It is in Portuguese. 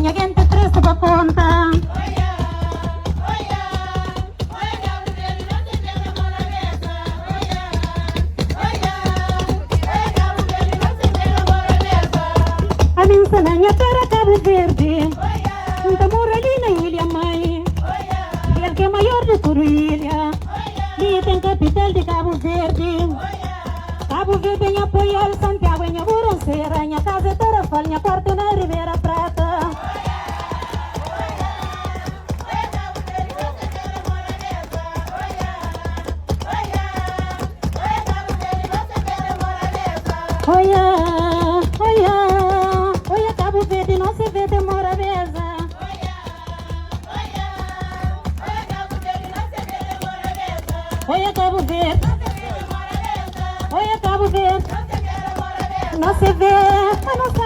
minha gente presta pra conta. A minha sananha para Cabo Verde, da Moralina Ilha Mãe, ele que é maior de tudo ilha, e tem capital de Cabo Verde. Cabo Verde em apoiar Santiago em Buronceira, em casa é Tarafal, em quarto na Ribeira Prata. Oia, Cabo Verde não se vê de Morabeza. Oia, Cabo Verde. Oia, Cabo Verde. Não se vê, não se